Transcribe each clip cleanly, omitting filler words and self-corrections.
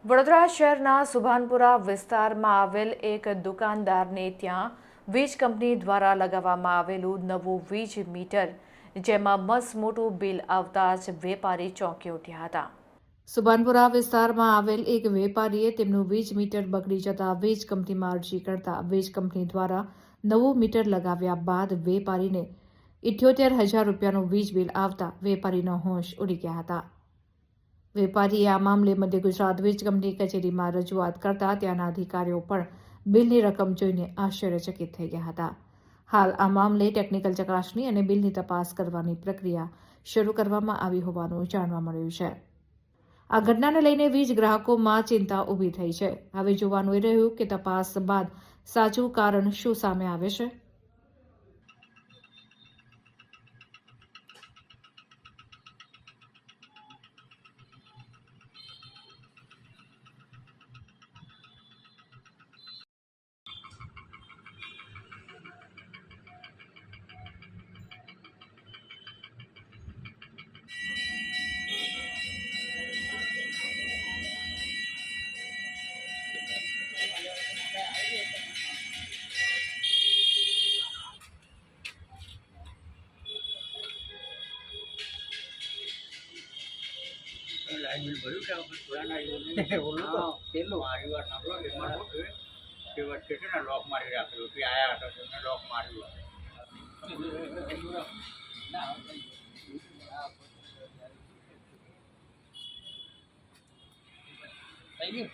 વડોદરા શહેરના સુભાનપુરા વિસ્તારમાં આવેલ એક દુકાનદારને ત્યાં વીજ કંપની દ્વારા લગાવવામાં આવેલું નવું વીજ મીટર, જેમાં મસમોટું બિલ આવતા જ વેપારી ચોંકી ઉઠ્યા હતા। સુભાનપુરા વિસ્તારમાં આવેલ એક વેપારીએ તેમનું વીજ મીટર બગડી જતા વીજ કંપનીમાં અરજી કરતા વીજ કંપની દ્વારા નવું મીટર લગાવ્યા બાદ વેપારીને 78,000 રૂપિયાનું વીજ બિલ આવતા વેપારીનો હોશ ઉડી ગયા હતા। વેપારીએ આ મામલે મધ્ય ગુજરાત વીજ કંપની કચેરીમાં રજૂઆત કરતા ત્યાંના અધિકારીઓ પણ બિલની રકમ જોઈને આશ્ચર્યચકિત થઈ ગયા હતા। હાલ આ મામલે ટેકનિકલ ચકાસણી અને બિલની તપાસ કરવાની પ્રક્રિયા શરૂ કરવામાં આવી હોવાનું જાણવા મળ્યું છે। આ ઘટનાને લઈને વીજ ગ્રાહકોમાં ચિંતા ઊભી થઈ છે। હવે જોવાનું એ રહ્યું કે તપાસ બાદ સાચું કારણ શું સામે આવે છે। લાઈન બિલ ભર્યું કે આપણે પુરાના બોલું તો પેલું મારી વાત સાંભળો એમાં શું છે કે વચ્ચે છે ને લોક મારી રાખેલું તે આવ્યા હતા તેમને લોક માર્યું થઈ ગયું।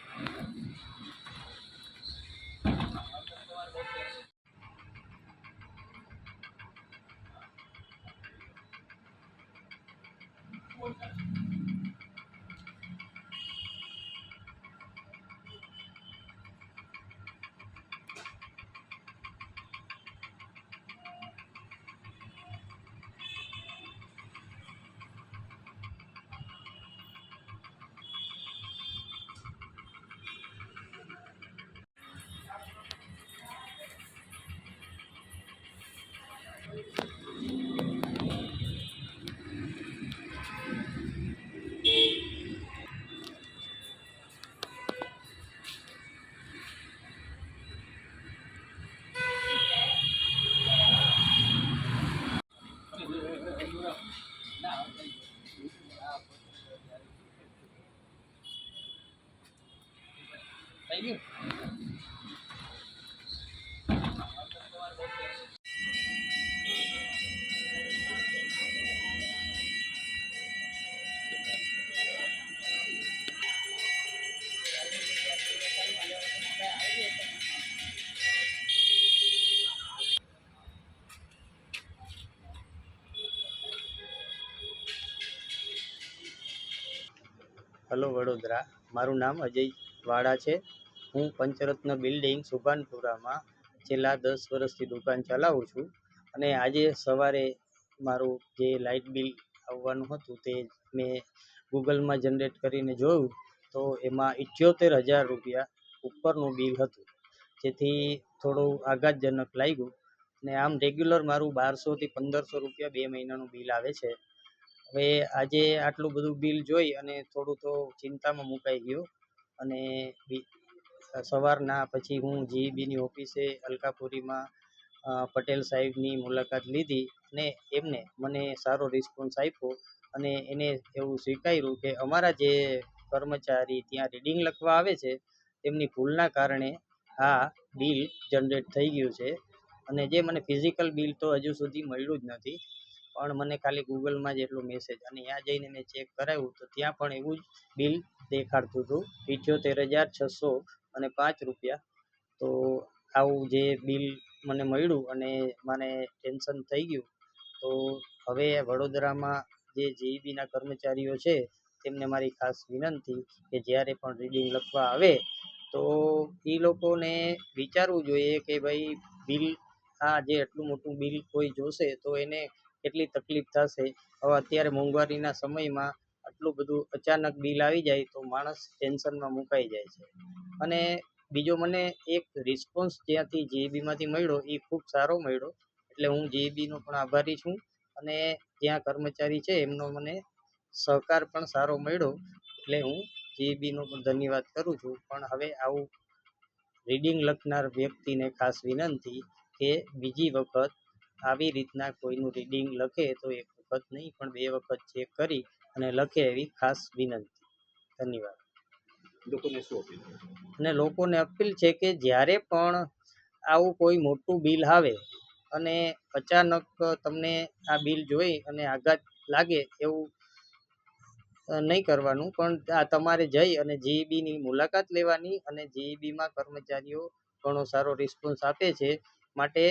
થઈ ગયું। હલો વડોદરા, મારું નામ અજય વાડા છે। હું પંચરત્ન બિલ્ડિંગ સુભાનપુરામાં છેલ્લા 10 વર્ષથી દુકાન ચલાવું છું અને આજે સવારે મારું જે લાઇટ બિલ આવવાનું હતું તે મેં ગૂગલમાં જનરેટ કરીને જોયું તો એમાં 78,000 રૂપિયા ઉપરનું બિલ હતું, જેથી થોડું આઘાતજનક લાગ્યું। અને આમ રેગ્યુલર મારું 1200 થી 1500 રૂપિયા 2 મહિનાનું બિલ આવે છે। હવે આજે આટલું બધું બિલ જોઈ અને થોડું તો ચિંતામાં મુકાઈ ગયો અને સવારના પછી હું જીઈબીની ઓફિસે અલકાપુરીમાં પટેલ સાહેબની મુલાકાત લીધી અને એમને મને સારો રિસ્પોન્સ આપ્યો અને એને એવું સ્વીકાર્યું કે અમારા જે કર્મચારી ત્યાં રીડિંગ લખવા આવે છે તેમની ભૂલના કારણે આ બિલ જનરેટ થઈ ગયું છે। અને જે મને ફિઝિકલ બિલ તો હજુ સુધી મળ્યું જ નથી, પણ મને ખાલી ગૂગલમાં જ એટલો મેસેજ અને ત્યાં જઈને મેં ચેક કરાવ્યું તો ત્યાં પણ એવું જ બિલ દેખાડતું હતું 78,605 રૂપિયા। તો આવું જે બિલ મને મળ્યું અને મને ટેન્શન થઈ ગયું। તો હવે વડોદરામાં જે જીઈબીના કર્મચારીઓ છે તેમને મારી ખાસ વિનંતી કે જ્યારે પણ રીડિંગ લખવા આવે તો એ લોકોને વિચારવું જોઈએ કે ભાઈ બિલ આ જે એટલું મોટું બિલ કોઈ જોશે તો એને કેટલી તકલીફ થશે। હવે અત્યારે મોંઘવારીના સમયમાં આટલું બધું અચાનક બિલ આવી જાય તો માણસ ટેન્શનમાં મુકાઈ જાય છે। અને બીજો મને એક રિસ્પોન્સ જ્યાંથી જીઈબીમાંથી મળ્યો એ ખૂબ સારો મળ્યો, એટલે હું જીઈબીનો પણ આભારી છું અને જ્યાં કર્મચારી છે એમનો મને સહકાર પણ સારો મળ્યો, એટલે હું જીઈબીનો પણ ધન્યવાદ કરું છું. પણ હવે આવું રીડિંગ લખનાર વ્યક્તિને ખાસ વિનંતી કે બીજી વખત આવી રીતના કોઈનું રીડિંગ લખે તો એક વખત નહીં પણ 2 વખત ચેક કરી અને લખે એવી ખાસ વિનંતી. ધન્યવાદ. લોકોને શું અપીલ? અને લોકોને અપીલ છે કે જ્યારે પણ આવું કોઈ મોટું બિલ આવે અને અચાનક તમને આ બિલ જોઈ અને આઘાત લાગે એવું નહીં કરવાનું, પણ આ તમારે જઈ અને જીઈબીની મુલાકાત લેવાની. અને જીઈબીમાં કર્મચારીઓ ઘણો સારો રિસ્પોન્સ આપે છે, માટે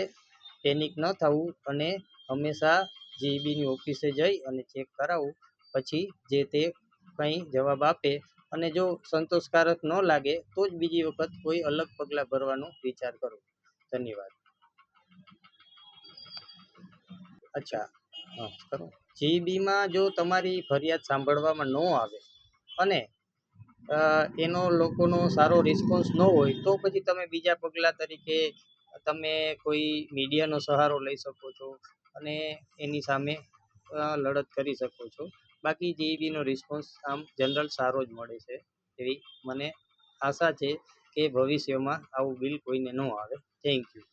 પેનિક ન થવું અને હંમેશા જીઈબીની ઓફિસે જઈ અને ચેક કરાવવું. પછી જે તે કંઈ જવાબ આપે અને જો સંતોષકારક ન લાગે તો જ બીજી વખત કોઈ અલગ પગલાં ભરવાનો વિચાર કરો. ધન્યવાદ. અચ્છા, હા કરો. જીઈબીમાં જો તમારી ફરિયાદ સાંભળવામાં ન આવે અને એનો લોકોનો સારો રિસ્પોન્સ ન હોય તો પછી તમે બીજા પગલાં તરીકે તમે કોઈ મીડિયાનો સહારો લઈ શકો છો અને એની સામે લડત કરી શકો છો. બાકી જીઈબીનો રિસ્પોન્સ આમ જનરલ સારો જ મળે છે એવી મને આશા છે કે ભવિષ્યમાં આવું બિલ કોઈને ન આવે. Thank you.